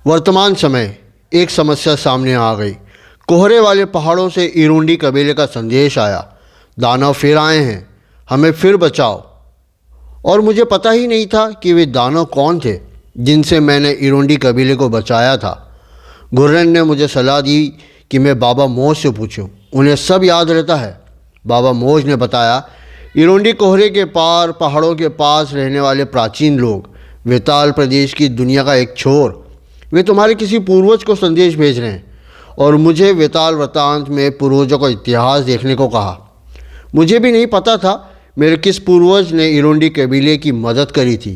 वर्तमान समय एक समस्या सामने आ गई। कोहरे वाले पहाड़ों से इरुंडी कबीले का संदेश आया, दानव फिर आए हैं, हमें फिर बचाओ। और मुझे पता ही नहीं था कि वे दानव कौन थे जिनसे मैंने इरुंडी कबीले को बचाया था। गुर्रन ने मुझे सलाह दी कि मैं बाबा मोज से पूछूं, उन्हें सब याद रहता है। बाबा मोज ने बताया, इरुंडी कोहरे के पार पहाड़ों के पास रहने वाले प्राचीन लोग, वेताल प्रदेश की दुनिया का एक छोर। वे तुम्हारे किसी पूर्वज को संदेश भेज रहे हैं और मुझे वेताल वृत्तांत में पूर्वजों का इतिहास देखने को कहा। मुझे भी नहीं पता था मेरे किस पूर्वज ने इरुंडी कबीले की मदद करी थी।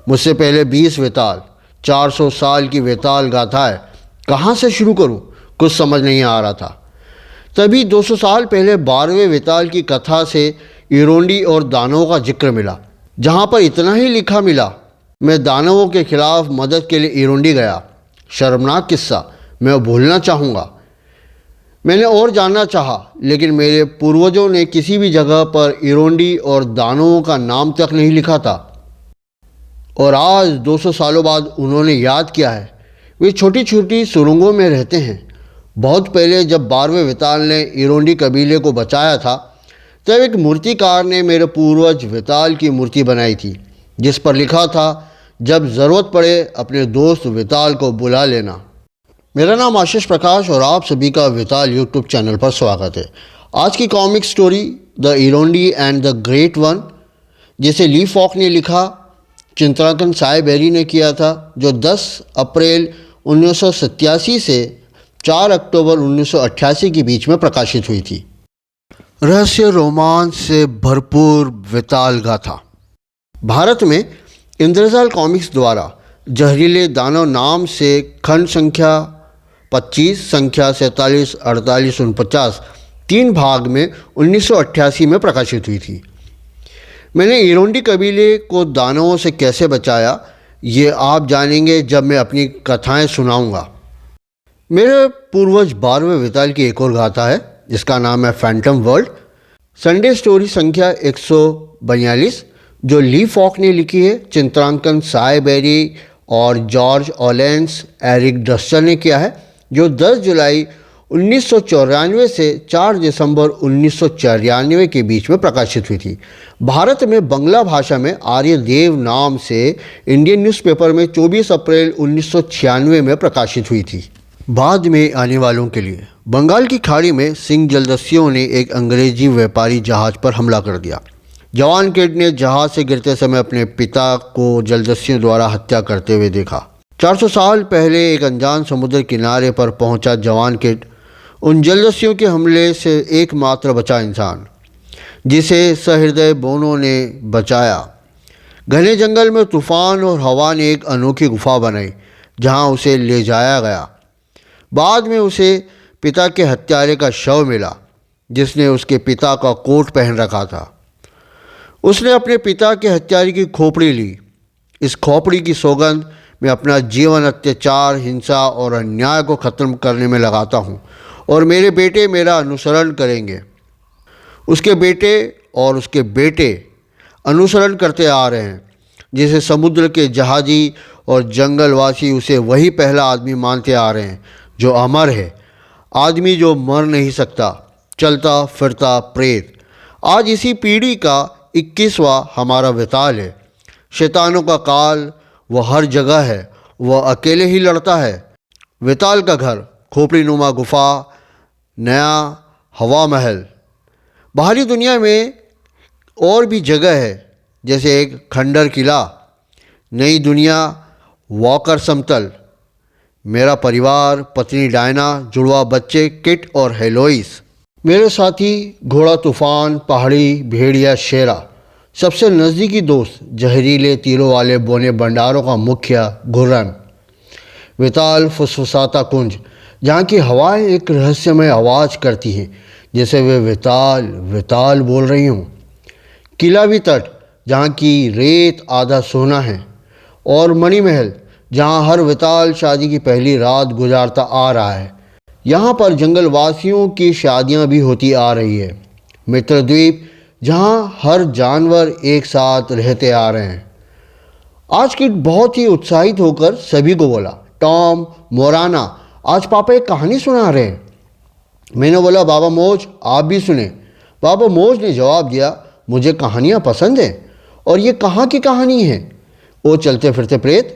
मुझसे पहले 20 वेताल, 400 साल की वेताल गाथाएं कहाँ से शुरू करूं, कुछ समझ नहीं आ रहा था। तभी 200 साल पहले 12वें वेताल की कथा से इरुंडी और दानवों का जिक्र मिला। जहाँ पर इतना ही लिखा मिला, मैं दानवों के खिलाफ मदद के लिए इरुंडी गया। शर्मनाक किस्सा, मैं वो भूलना चाहूँगा। मैंने और जानना चाहा, लेकिन मेरे पूर्वजों ने किसी भी जगह पर इरुंडी और दानवों का नाम तक नहीं लिखा था। और आज 200 सालों बाद उन्होंने याद किया है। वे छोटी छोटी सुरंगों में रहते हैं। बहुत पहले जब 12वें वेताल ने इरुंडी कबीले को बचाया था, तब एक मूर्तिकार ने मेरे पूर्वज वेताल की मूर्ति बनाई थी, जिस पर लिखा था, जब ज़रूरत पड़े अपने दोस्त वेताल को बुला लेना। मेरा नाम आशीष प्रकाश और आप सभी का वेताल यूट्यूब चैनल पर स्वागत है। आज की comic story the Irundi and the great one, जिसे ली फॉक ने लिखा, चित्रांकन साय बेरी ने किया था, जो 10 अप्रैल 1987 से 4 अक्टूबर 1988 के बीच में प्रकाशित हुई थी। रहस्य रोमांच से भरपूर वेताल गाथा। भारत में इंद्रजाल कॉमिक्स द्वारा जहरीले दानव नाम से खंड संख्या 25, संख्या 47, 48, 49 3 भाग में 1988 में प्रकाशित हुई थी। मैंने इरुंडी कबीले को दानवों से कैसे बचाया, ये आप जानेंगे जब मैं अपनी कथाएं सुनाऊंगा। मेरे पूर्वज 12वें वेताल की एक और गाथा है, जिसका नाम है फैंटम वर्ल्ड। संडे स्टोरी संख्या 142, जो ली फॉक ने लिखी है, चित्रांकन साय बेरी और जॉर्ज ऑलेंस एरिक ड्रस्टर ने किया है, जो 10 जुलाई 1994 से 4 दिसंबर 1994 के बीच में प्रकाशित हुई थी। भारत में बंगला भाषा में आर्यदेव नाम से इंडियन न्यूज़पेपर में 24 अप्रैल 1996 में प्रकाशित हुई थी। बाद में आने वालों के लिए, बंगाल की खाड़ी में सिंह जलदस्युओं ने एक अंग्रेजी व्यापारी जहाज पर हमला कर दिया। जवान किड ने जहाज से गिरते समय अपने पिता को जलदस्युओं द्वारा हत्या करते हुए देखा। 400 साल पहले एक अनजान समुद्र किनारे पर पहुंचा जवान किड उन जलदस्युओं के हमले से एकमात्र बचा इंसान, जिसे सहृदय बोनो ने बचाया। घने जंगल में तूफान और हवा ने एक अनोखी गुफा बनाई, जहां उसे ले जाया गया। बाद में उसे पिता के हत्यारे का शव मिला, जिसने उसके पिता का कोट पहन रखा था। उसने अपने पिता के हत्यारे की खोपड़ी ली। इस खोपड़ी की सौगंध मैं अपना जीवन अत्याचार, हिंसा और अन्याय को ख़त्म करने में लगाता हूँ, और मेरे बेटे मेरा अनुसरण करेंगे। उसके बेटे और उसके बेटे अनुसरण करते आ रहे हैं, जिसे समुद्र के जहाजी और जंगलवासी उसे वही पहला आदमी मानते आ रहे हैं जो अमर है, आदमी जो मर नहीं सकता, चलता फिरता प्रेत। आज इसी पीढ़ी का 21वां हमारा वेताल है। शैतानों का काल वह हर जगह है, वह अकेले ही लड़ता है। वेताल का घर, खोपड़ी नुमा गुफा, नया हवा महल। बाहरी दुनिया में और भी जगह है, जैसे एक खंडर किला, नई दुनिया, वॉकर समतल, मेरा परिवार, पत्नी डायना, जुड़वा बच्चे किट और हेलोइस, मेरे साथी घोड़ा तूफान, पहाड़ी भेड़िया शेरा, सबसे नज़दीकी दोस्त जहरीले तीरों वाले बोने भंडारों का मुखिया गुर्रन। वेताल फुसफुसाता कुंज, जहाँ की हवाएं एक रहस्यमय आवाज़ करती हैं, जैसे वे वेताल वेताल बोल रही हों। किलावी तट, जहाँ की रेत आधा सोना है, और मणिमहल, जहाँ हर वेताल शादी की पहली रात गुजारता आ रहा है। यहाँ पर जंगलवासियों की शादियाँ भी होती आ रही है। मित्रद्वीप, जहाँ हर जानवर एक साथ रहते आ रहे हैं। आज किड बहुत ही उत्साहित होकर सभी को बोला, टॉम, मोराना, आज पापा एक कहानी सुना रहे हैं। मैंने बोला बाबा मौज आप भी सुने। बाबा मौज ने जवाब दिया मुझे कहानियाँ पसंद हैं। और ये कहाँ की कहानी है? वो चलते फिरते प्रेत।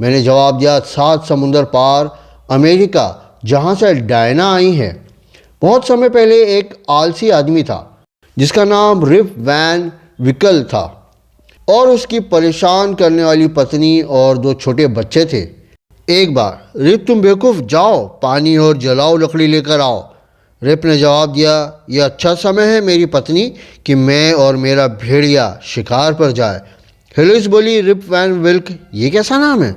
मैंने जवाब दिया 7 समुंदर पार अमेरिका, जहाँ से डायना आई है। बहुत समय पहले एक आलसी आदमी था जिसका नाम रिप वैन विकल था और उसकी परेशान करने वाली पत्नी और 2 छोटे बच्चे थे। एक बार रिप तुम बेवकूफ़, जाओ पानी और जलाओ लकड़ी लेकर आओ। रिप ने जवाब दिया यह अच्छा समय है मेरी पत्नी कि मैं और मेरा भेड़िया शिकार पर जाए। हेलोइस बोली रिप वैन विल्क ये कैसा नाम है?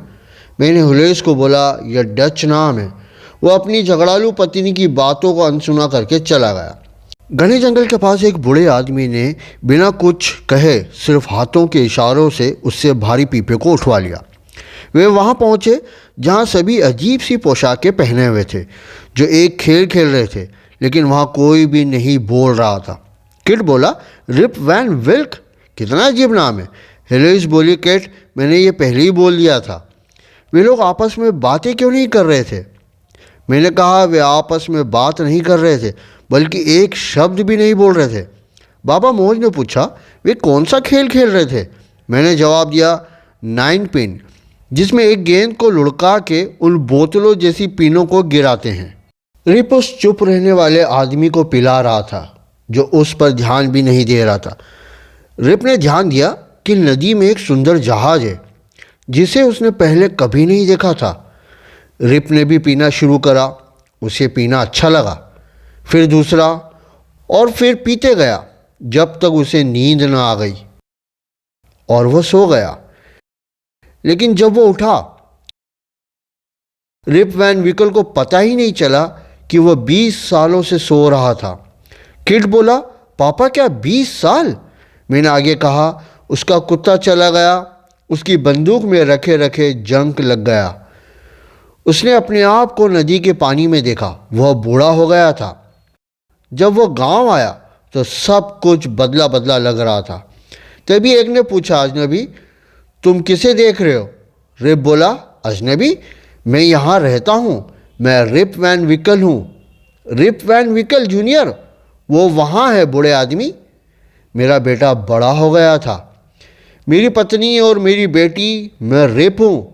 मैंने हेलोइस को बोला यह डच नाम है। वो अपनी झगड़ालू पत्नी की बातों को अनसुना करके चला गया। घने जंगल के पास एक बूढ़े आदमी ने बिना कुछ कहे सिर्फ हाथों के इशारों से उससे भारी पीपे को उठवा लिया। वे वहाँ पहुँचे जहाँ सभी अजीब सी पोशाकें पहने हुए थे जो एक खेल खेल रहे थे, लेकिन वहाँ कोई भी नहीं बोल रहा था। किट बोला रिप वैन विल्क कितना अजीब नाम है। हेलोइस बोली किट मैंने ये पहले ही बोल दिया था। वे लोग आपस में बातें क्यों नहीं कर रहे थे? मैंने कहा वे आपस में बात नहीं कर रहे थे बल्कि एक शब्द भी नहीं बोल रहे थे। बाबा मौज ने पूछा वे कौन सा खेल खेल रहे थे? मैंने जवाब दिया 9 पिन, जिसमें एक गेंद को लुढ़का के उन बोतलों जैसी पिनों को गिराते हैं। रिप उस चुप रहने वाले आदमी को पिला रहा था जो उस पर ध्यान भी नहीं दे रहा था। रिप ने ध्यान दिया कि नदी में एक सुंदर जहाज है जिसे उसने पहले कभी नहीं देखा था। रिप ने भी पीना शुरू करा। उसे पीना अच्छा लगा। फिर दूसरा और फिर पीते गया जब तक उसे नींद न आ गई और वह सो गया। लेकिन जब वो उठा रिप वैन विकल को पता ही नहीं चला कि वह 20 सालों से सो रहा था। किड बोला पापा क्या 20 साल? मैंने आगे कहा उसका कुत्ता चला गया, उसकी बंदूक में रखे रखे जंक लग गया। उसने अपने आप को नदी के पानी में देखा। वह बूढ़ा हो गया था। जब वह गांव आया तो सब कुछ बदला बदला लग रहा था। तभी एक ने पूछा अजनबी तुम किसे देख रहे हो? रिप बोला अजनबी मैं यहाँ रहता हूँ, मैं रिप वैन विकल हूँ। रिप वैन विकल जूनियर? वो वहाँ है बूढ़े आदमी। मेरा बेटा बड़ा हो गया था। मेरी पत्नी और मेरी बेटी, मैं रिप हूँ।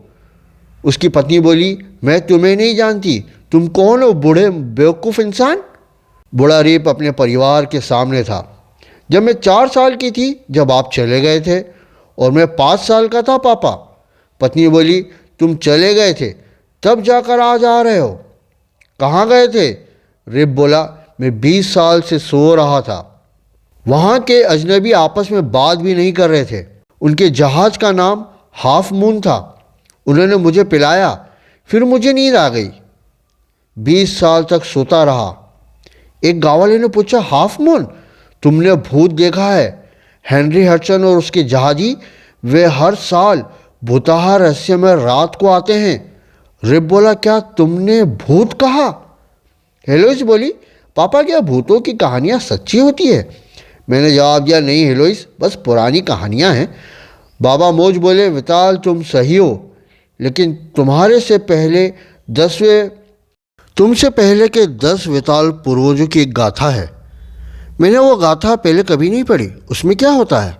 उसकी पत्नी बोली मैं तुम्हें नहीं जानती, तुम कौन हो बूढ़े बेवकूफ़ इंसान? बूढ़ा रिप अपने परिवार के सामने था। जब मैं 4 साल की थी जब आप चले गए थे और मैं 5 साल का था पापा। पत्नी बोली तुम चले गए थे तब जाकर आज आ रहे हो? कहाँ गए थे? रिप बोला मैं 20 साल से सो रहा था। वहाँ के अजनबी आपस में बात भी नहीं कर रहे थे। उनके जहाज़ का नाम हाफ मून था। उन्होंने मुझे पिलाया, फिर मुझे नींद आ गई। 20 साल तक सोता रहा। एक गाँव वाले ने पूछा हाफ मून तुमने भूत देखा है? हेनरी हडसन और उसके जहाजी वे हर साल भूताहा रहस्य में रात को आते हैं। रिप बोला क्या तुमने भूत कहा? हेलोइस बोली पापा क्या भूतों की कहानियाँ सच्ची होती है? मैंने जवाब दिया नहीं हेलोइस, बस पुरानी कहानियाँ हैं। बाबा मौज बोले विताल तुम सही हो, लेकिन तुमसे पहले के 10 विताल पूर्वजों की एक गाथा है। मैंने वो गाथा पहले कभी नहीं पढ़ी, उसमें क्या होता है?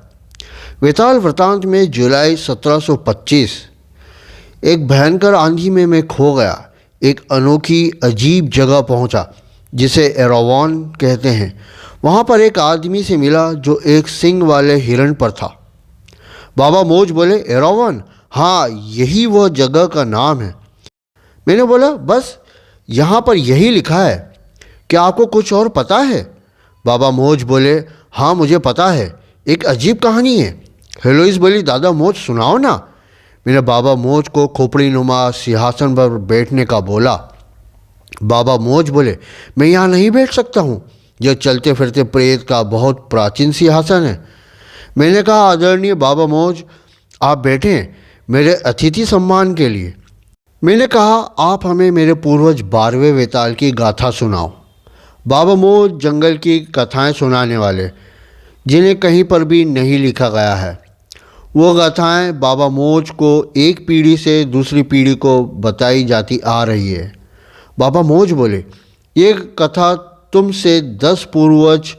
विताल वृतांत में जुलाई 1725 एक भयंकर आंधी में मैं खो गया। एक अनोखी अजीब जगह पहुंचा जिसे एरोवान कहते हैं। वहाँ पर एक आदमी से मिला जो एक सिंग वाले हिरण पर था। बाबा मौज बोले एरोवान? हाँ यही वह जगह का नाम है। मैंने बोला बस यहाँ पर यही लिखा है, क्या आपको कुछ और पता है? बाबा मौज बोले हाँ मुझे पता है, एक अजीब कहानी है। हेलोइस बोली दादा मौज सुनाओ ना। मैंने बाबा मौज को खोपड़ी नुमा सिंहासन पर बैठने का बोला। बाबा मौज बोले मैं यहाँ नहीं बैठ सकता हूँ, यह चलते फिरते प्रेत का बहुत प्राचीन सिंहासन है। मैंने कहा आदरणीय बाबा मौज आप बैठें मेरे अतिथि सम्मान के लिए। मैंने कहा आप हमें मेरे पूर्वज 12वें वेताल की गाथा सुनाओ। बाबा मौज जंगल की कथाएं सुनाने वाले जिन्हें कहीं पर भी नहीं लिखा गया है। वो गाथाएं बाबा मोज को एक पीढ़ी से दूसरी पीढ़ी को बताई जाती आ रही है। बाबा मोज बोले, ये कथा तुमसे 10 पूर्वज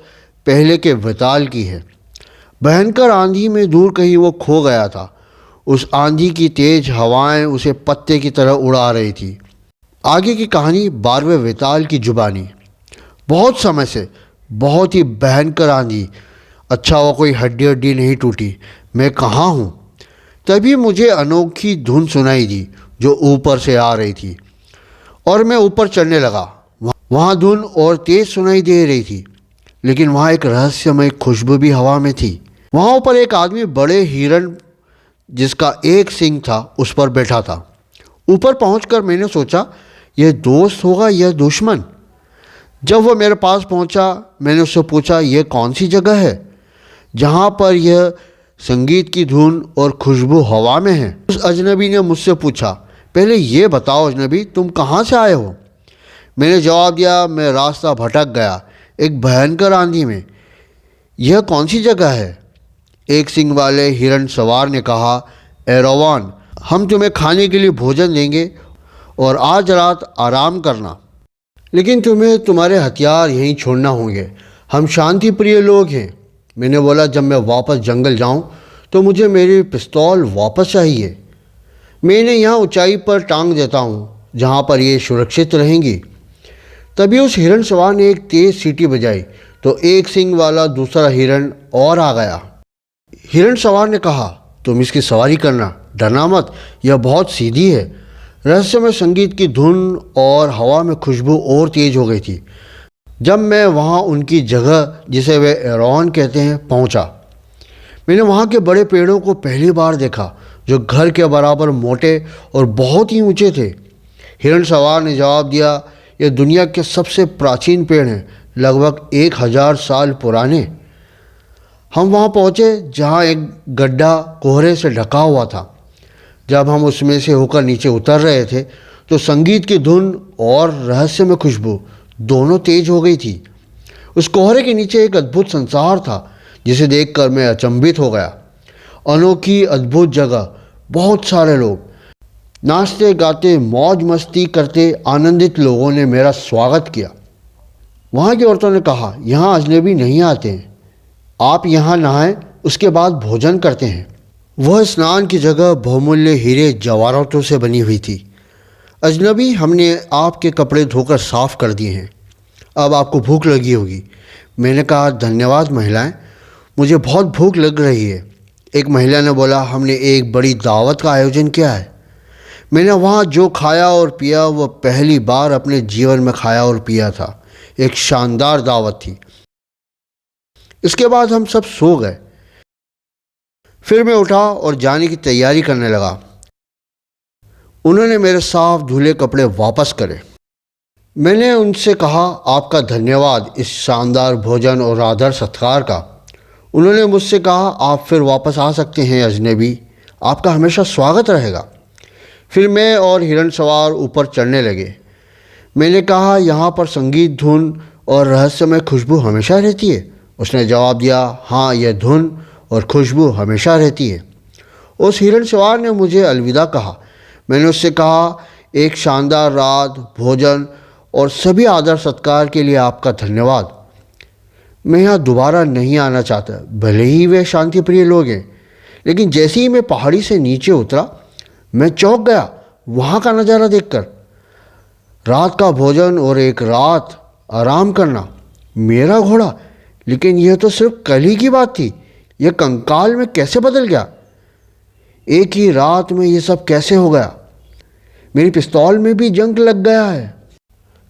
पहले के विताल की है। भयंकर आंधी में दूर कहीं वो खो गया था। उस आंधी की तेज हवाएं उसे पत्ते की तरह उड़ा रही थी। आगे की कहानी 12वें विताल की जुबानी। बहुत समय से बहुत ही भयंकर आंधी। अच्छा हुआ कोई हड्डी हड्डी नहीं टूटी। मैं कहाँ हूँ? तभी मुझे अनोखी धुन सुनाई दी जो ऊपर से आ रही थी और मैं ऊपर चढ़ने लगा। वहाँ धुन और तेज सुनाई दे रही थी, लेकिन वहाँ एक रहस्यमय खुशबू भी हवा में थी। वहाँ ऊपर एक आदमी बड़े हिरण जिसका एक सींग था उस पर बैठा था। ऊपर पहुंचकर मैंने सोचा, यह दोस्त होगा या दुश्मन? जब वह मेरे पास पहुंचा, मैंने उससे पूछा, यह कौन सी जगह है जहाँ पर यह संगीत की धुन और खुशबू हवा में है? उस अजनबी ने मुझसे पूछा, पहले ये बताओ अजनबी, तुम कहाँ से आए हो? मैंने जवाब दिया, मैं रास्ता भटक गया एक भयंकर आंधी में। यह कौन सी जगह है? एक सींग वाले हिरण सवार ने कहा, एरोवान, हम तुम्हें खाने के लिए भोजन देंगे और आज रात आराम करना, लेकिन तुम्हें तुम्हारे हथियार यहीं छोड़ना होंगे। हम शांति प्रिय लोग हैं। मैंने बोला, जब मैं वापस जंगल जाऊं तो मुझे मेरी पिस्तौल वापस चाहिए। मैं इन्हें यहाँ ऊंचाई पर टांग देता हूँ जहाँ पर ये सुरक्षित रहेंगी। तभी उस हिरण सवार ने एक तेज सीटी बजाई तो एक सींग वाला दूसरा हिरण और आ गया। हिरण सवार ने कहा, तुम इसकी सवारी करना, डरना मत, यह बहुत सीधी है। रहस्यमय संगीत की धुन और हवा में खुशबू और तेज हो गई थी। जब मैं वहाँ उनकी जगह, जिसे वे एरोन कहते हैं, पहुँचा, मैंने वहाँ के बड़े पेड़ों को पहली बार देखा जो घर के बराबर मोटे और बहुत ही ऊंचे थे। हिरण सवार ने जवाब दिया, यह दुनिया के सबसे प्राचीन पेड़ हैं, लगभग 1000 साल पुराने। हम वहाँ पहुँचे जहाँ एक गड्ढा कोहरे से ढका हुआ था। जब हम उसमें से होकर नीचे उतर रहे थे तो संगीत की धुन और रहस्य में खुशबू दोनों तेज हो गई थी। उस कोहरे के नीचे एक अद्भुत संसार था जिसे देखकर मैं अचंभित हो गया। अनोखी अद्भुत जगह, बहुत सारे लोग, नाचते गाते मौज मस्ती करते आनंदित लोगों ने मेरा स्वागत किया। वहाँ की औरतों ने कहा, यहाँ अजनबी नहीं आते हैं, आप यहाँ नहाएं, उसके बाद भोजन करते हैं। वह स्नान की जगह बहुमूल्य हीरे जवाहरातों से बनी हुई थी। अजनबी, हमने आपके कपड़े धोकर साफ़ कर दिए हैं, अब आपको भूख लगी होगी। मैंने कहा, धन्यवाद महिलाएं, मुझे बहुत भूख लग रही है। एक महिला ने बोला, हमने एक बड़ी दावत का आयोजन किया है। मैंने वहाँ जो खाया और पिया वह पहली बार अपने जीवन में खाया और पिया था। एक शानदार दावत थी। इसके बाद हम सब सो गए। फिर मैं उठा और जाने की तैयारी करने लगा। उन्होंने मेरे साफ धुले कपड़े वापस करे। मैंने उनसे कहा, आपका धन्यवाद इस शानदार भोजन और आदर सत्कार का। उन्होंने मुझसे कहा, आप फिर वापस आ सकते हैं अजनबी, आपका हमेशा स्वागत रहेगा। फिर मैं और हिरण सवार ऊपर चढ़ने लगे। मैंने कहा, यहाँ पर संगीत, धुन और रहस्यमय खुशबू हमेशा रहती है? उसने जवाब दिया, हाँ, यह धुन और खुशबू हमेशा रहती है। उस हिरण सवार ने मुझे अलविदा कहा। मैंने उससे कहा, एक शानदार रात, भोजन और सभी आदर सत्कार के लिए आपका धन्यवाद। मैं यहाँ दोबारा नहीं आना चाहता, भले ही वे शांति प्रिय लोग हैं। लेकिन जैसे ही मैं पहाड़ी से नीचे उतरा, मैं चौंक गया वहाँ का नज़ारा देखकर। रात का भोजन और एक रात आराम करना, मेरा घोड़ा। लेकिन यह तो सिर्फ कल ही की बात थी, यह कंकाल में कैसे बदल गया? एक ही रात में ये सब कैसे हो गया? मेरी पिस्तौल में भी जंग लग गया है।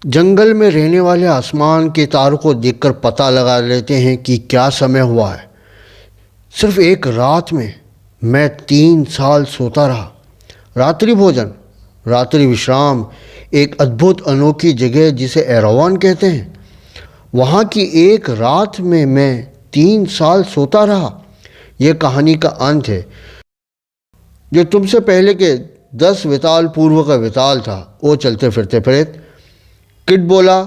जंगल में रहने वाले आसमान के तारों को देखकर पता लगा लेते हैं कि क्या समय हुआ है। सिर्फ एक रात में मैं 3 साल सोता रहा। रात्रि भोजन, रात्रि विश्राम, एक अद्भुत अनोखी जगह जिसे एरोवान कहते हैं, वहाँ की एक रात में मैं 3 साल सोता रहा। यह कहानी का अंत है। जो तुमसे पहले के 10 विताल पूर्व का विताल था, वो चलते फिरते प्रेत। किड बोला,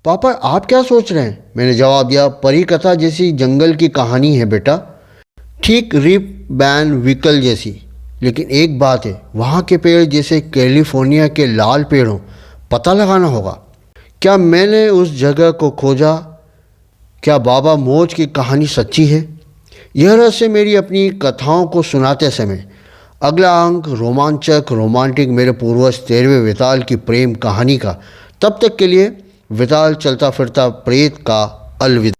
पापा आप क्या सोच रहे हैं? मैंने जवाब दिया, परी कथा जैसी जंगल की कहानी है बेटा। ठीक रिप वैन विकल जैसी। लेकिन एक बात है, वहाँ के पेड़ जैसे कैलिफोर्निया के लाल पेड़ों पता लगाना होगा। क्या मैंने उस जगह को खोजा? क्या बाबा मोज की कहानी सच्ची है? यह रहस्य मेरी अपनी कथाओं को सुनाते समय। अगला अंक रोमांचक रोमांटिक मेरे पूर्वज 13वें वेताल की प्रेम कहानी का। तब तक के लिए वेताल चलता फिरता प्रेत का अलविदा।